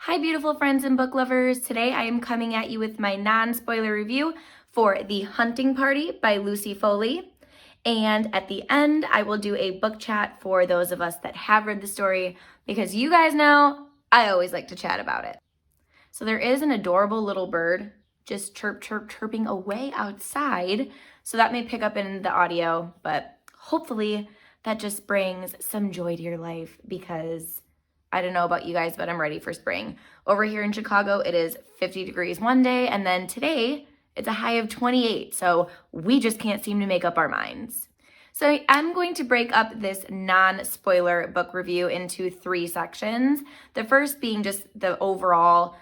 Hi, beautiful friends and book lovers. Today I am coming at you with my non-spoiler review for The Hunting Party by Lucy Foley. And at the end, I will do a book chat for those of us that have read the story because you guys know I always like to chat about it. So there is an adorable little bird just chirping away outside. So that may pick up in the audio, but hopefully that just brings some joy to your life because I don't know about you guys, but I'm ready for spring. Over here in Chicago, it is 50 degrees one day, and then today it's a high of 28. So we just can't seem to make up our minds. So I'm going to break up this non-spoiler book review into 3 sections. The first being just the overall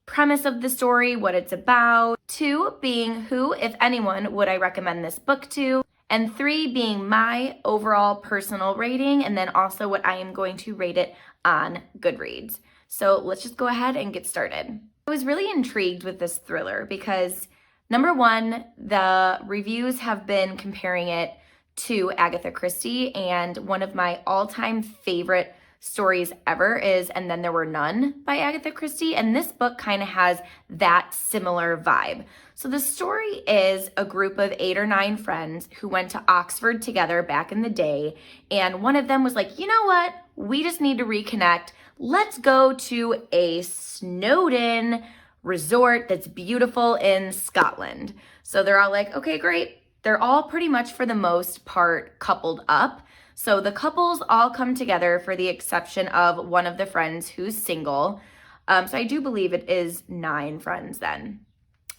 premise of the story, what it's about. 2 being who, if anyone, would I recommend this book to. And 3 being my overall personal rating, and then also what I am going to rate it on Goodreads. So let's just go ahead and get started. I was really intrigued with this thriller because number one, the reviews have been comparing it to Agatha Christie, and one of my all-time favorite stories ever is And Then There Were None by Agatha Christie, and this book kind of has that similar vibe. So the story is a group of 8 or 9 friends who went to Oxford together back in the day, and one of them was like, you know what, we just need to reconnect. Let's go to a Snowdon resort that's beautiful in Scotland. So they're all like, okay, great. They're all pretty much for the most part coupled up. So the couples all come together for the exception of one of the friends who's single. So I do believe it is 9 friends then.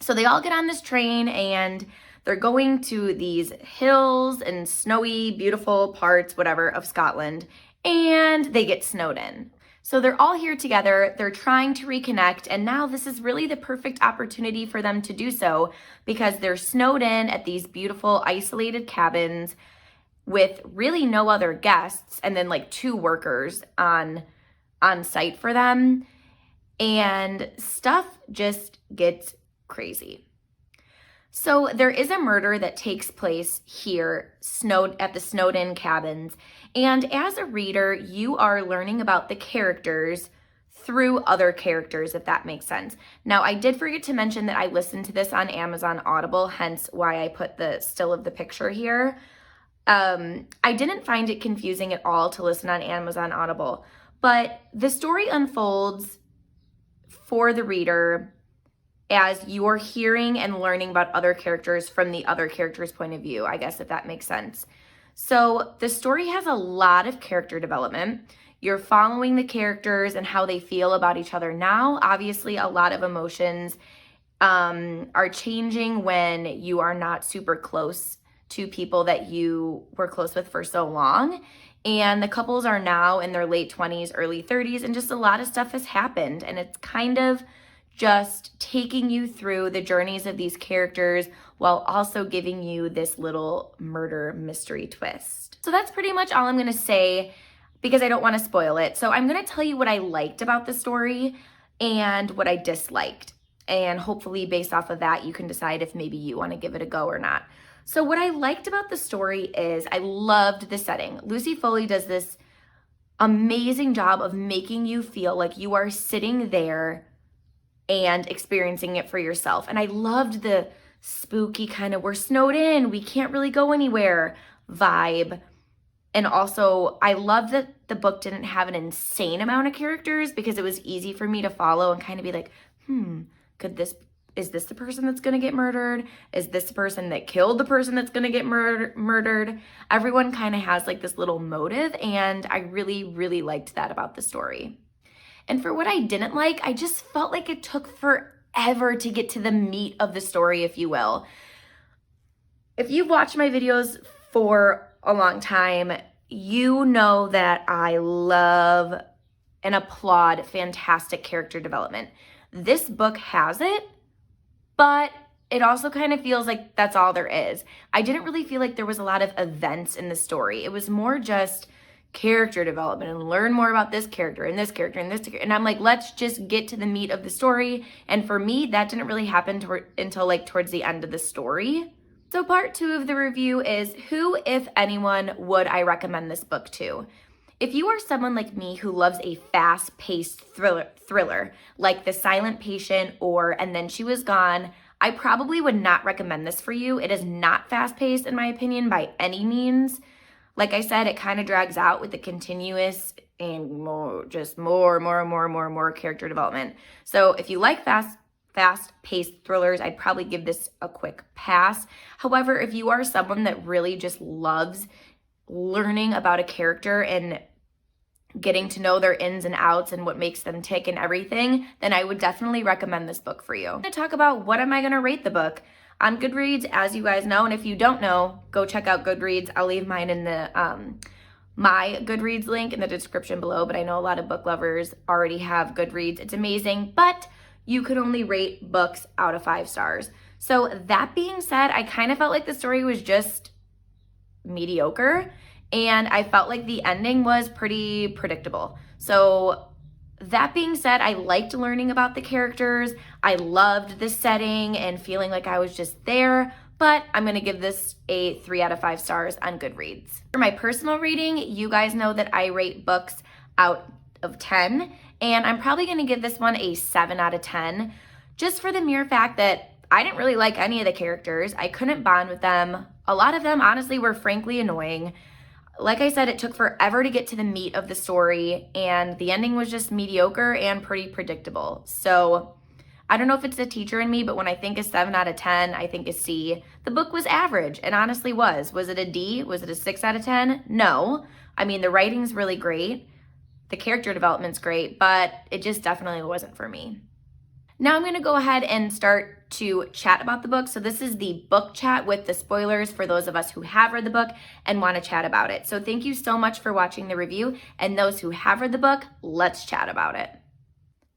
So they all get on this train and they're going to these hills and snowy, beautiful parts, whatever, of Scotland, and they get snowed in. So they're all here together, they're trying to reconnect, and now this is really the perfect opportunity for them to do so because they're snowed in at these beautiful isolated cabins with really no other guests and then like 2 workers on site for them, and stuff just gets crazy. So there is a murder that takes place here at the Snowdon cabins, and as a reader you are learning about the characters through other characters, if that makes sense. Now, I did forget to mention that I listened to this on Amazon Audible, hence why I put the still of the picture here. I didn't find it confusing at all to listen on Amazon Audible, but the story unfolds for the reader as you're hearing and learning about other characters from the other character's point of view, I guess, if that makes sense. So the story has a lot of character development. You're following the characters and how they feel about each other now. Obviously, a lot of emotions are changing when you are not super close to people that you were close with for so long. And the couples are now in their late 20s, early 30s, and just a lot of stuff has happened. And it's kind of just taking you through the journeys of these characters while also giving you this little murder mystery twist. So that's pretty much all I'm going to say because I don't want to spoil it. So I'm going to tell you what I liked about the story and what I disliked. And hopefully based off of that, you can decide if maybe you want to give it a go or not. So what I liked about the story is I loved the setting. Lucy Foley does this amazing job of making you feel like you are sitting there and experiencing it for yourself. And I loved the spooky kind of we're snowed in, we can't really go anywhere vibe. And also I love that the book didn't have an insane amount of characters because it was easy for me to follow and kind of be like, is this the person that's going to get murdered? Is this the person that killed the person that's going to get murdered? Everyone kind of has like this little motive, and I really, really liked that about the story. And for what I didn't like, I just felt like it took forever to get to the meat of the story, if you will. If you've watched my videos for a long time, you know that I love and applaud fantastic character development. This book has it, but it also kind of feels like that's all there is. I didn't really feel like there was a lot of events in the story. It was more just character development and learn more about this character and this character and this character. And I'm like, let's just get to the meat of the story. And for me, that didn't really happen until like towards the end of the story. So part 2 of the review is who, if anyone, would I recommend this book to? If you are someone like me who loves a fast-paced thriller like The Silent Patient or And Then She Was Gone, I probably would not recommend this for you. It is not fast-paced in my opinion by any means. Like I said, it kind of drags out with the continuous and more character development. So if you like fast-paced thrillers, I'd probably give this a quick pass. However, if you are someone that really just loves learning about a character and getting to know their ins and outs and what makes them tick and everything, then I would definitely recommend this book for you. I'm going to talk about what am I going to rate the book. On Goodreads, as you guys know, and if you don't know, go check out Goodreads. I'll leave mine in the my Goodreads link in the description below, but I know a lot of book lovers already have Goodreads. It's amazing, but you could only rate books out of 5 stars. So that being said, I kind of felt like the story was just mediocre, and I felt like the ending was pretty predictable. So that being said, I liked learning about the characters. I loved the setting and feeling like I was just there, but I'm going to give this a 3 out of 5 stars on Goodreads. For my personal rating, you guys know that I rate books out of 10, and I'm probably going to give this one a 7 out of 10, just for the mere fact that I didn't really like any of the characters. I couldn't bond with them. A lot of them, honestly, were frankly annoying. Like I said, it took forever to get to the meat of the story, and the ending was just mediocre and pretty predictable. So I don't know if it's the teacher in me, but when I think a 7 out of 10, I think a C. The book was average, and honestly was. Was it a D? Was it a 6 out of 10? No. I mean, the writing's really great. The character development's great, but it just definitely wasn't for me. Now I'm going to go ahead and start to chat about the book. So this is the book chat with the spoilers for those of us who have read the book and want to chat about it. So thank you so much for watching the review, and those who have read the book, let's chat about it.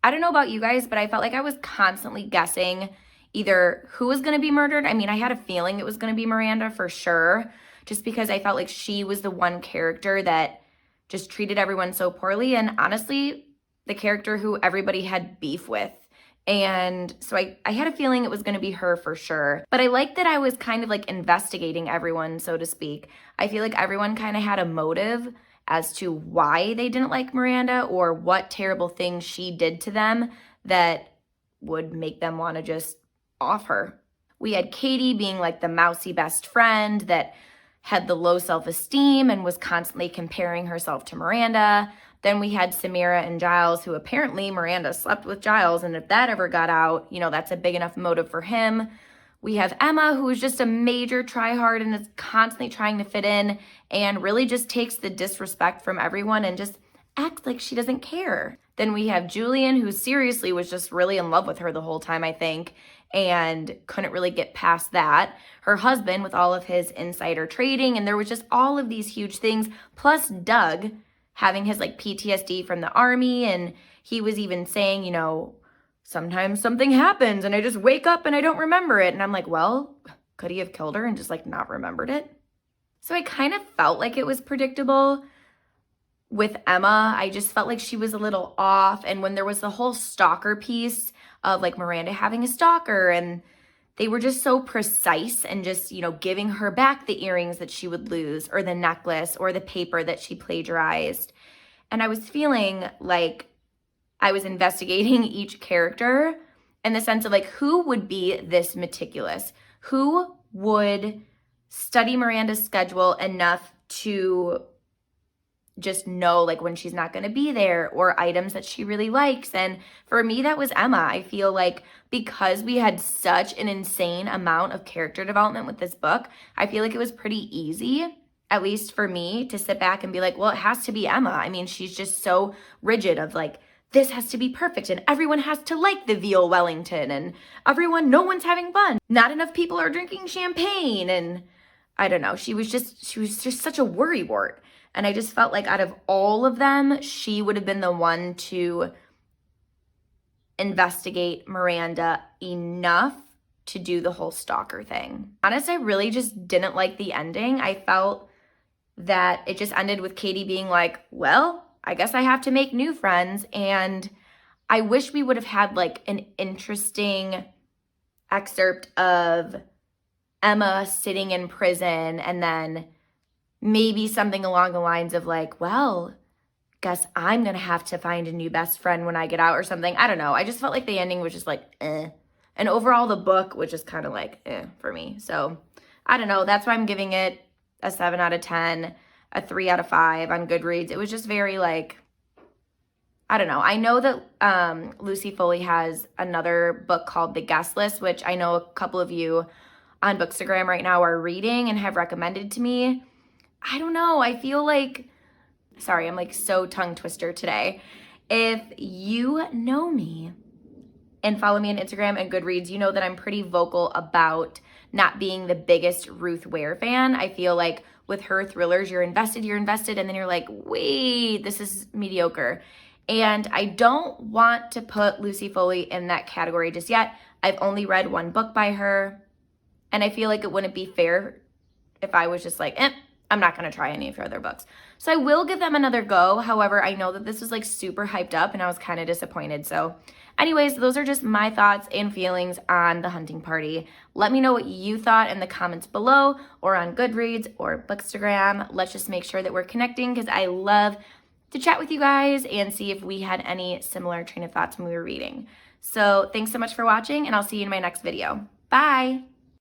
I don't know about you guys, but I felt like I was constantly guessing either who was going to be murdered. I mean, I had a feeling it was going to be Miranda for sure, just because I felt like she was the one character that just treated everyone so poorly, and honestly, the character who everybody had beef with. And so I had a feeling it was going to be her for sure. But I like that I was kind of like investigating everyone, so to speak. I feel like everyone kind of had a motive as to why they didn't like Miranda or what terrible things she did to them that would make them want to just off her. We had Katie being like the mousy best friend that had the low self-esteem and was constantly comparing herself to Miranda. Then we had Samira and Giles, who apparently Miranda slept with Giles, and if that ever got out, you know, that's a big enough motive for him. We have Emma, who is just a major tryhard and is constantly trying to fit in and really just takes the disrespect from everyone and just acts like she doesn't care. Then we have Julian, who seriously was just really in love with her the whole time, I think, and couldn't really get past that. Her husband with all of his insider trading, and there was just all of these huge things, plus Doug having his like PTSD from the army, and he was even saying, you know, sometimes something happens and I just wake up and I don't remember it. And I'm like, well, could he have killed her and just like not remembered it? So I kind of felt like it was predictable. With Emma, I just felt like she was a little off. And when there was the whole stalker piece of like Miranda having a stalker, and they were just so precise and just, you know, giving her back the earrings that she would lose or the necklace or the paper that she plagiarized. And I was feeling like I was investigating each character in the sense of like, who would be this meticulous? Who would study Miranda's schedule enough to just know like when she's not going to be there or items that she really likes? And for me, that was Emma. I feel like because we had such an insane amount of character development with this book, I feel like it was pretty easy, at least for me, to sit back and be like, well, it has to be Emma. I mean, she's just so rigid of like, this has to be perfect and everyone has to like the veal Wellington and no one's having fun. Not enough people are drinking champagne. And I don't know, she was just such a worrywart. And I just felt like out of all of them, she would have been the one to investigate Miranda enough to do the whole stalker thing. Honestly, I really just didn't like the ending. I felt that it just ended with Katie being like, well, I guess I have to make new friends. And I wish we would have had like an interesting excerpt of Emma sitting in prison and then maybe something along the lines of like, well, guess I'm gonna have to find a new best friend when I get out or something. I don't know. I just felt like the ending was just like, eh. And overall, the book was just kind of like, eh, for me. So I don't know. That's why I'm giving it a 7 out of 10, a 3 out of 5 on Goodreads. It was just very like, I don't know. I know that Lucy Foley has another book called The Guest List, which I know a couple of you on Bookstagram right now are reading and have recommended to me. I don't know. I feel like, sorry, I'm like so tongue twister today. If you know me and follow me on Instagram and Goodreads, you know that I'm pretty vocal about not being the biggest Ruth Ware fan. I feel like with her thrillers, you're invested, and then you're like, wait, this is mediocre. And I don't want to put Lucy Foley in that category just yet. I've only read one book by her, and I feel like it wouldn't be fair if I was just like, I'm not going to try any of her other books. So I will give them another go. However, I know that this was like super hyped up and I was kind of disappointed. So anyways, those are just my thoughts and feelings on The Hunting Party. Let me know what you thought in the comments below or on Goodreads or Bookstagram. Let's just make sure that we're connecting because I love to chat with you guys and see if we had any similar train of thoughts when we were reading. So thanks so much for watching, and I'll see you in my next video. Bye!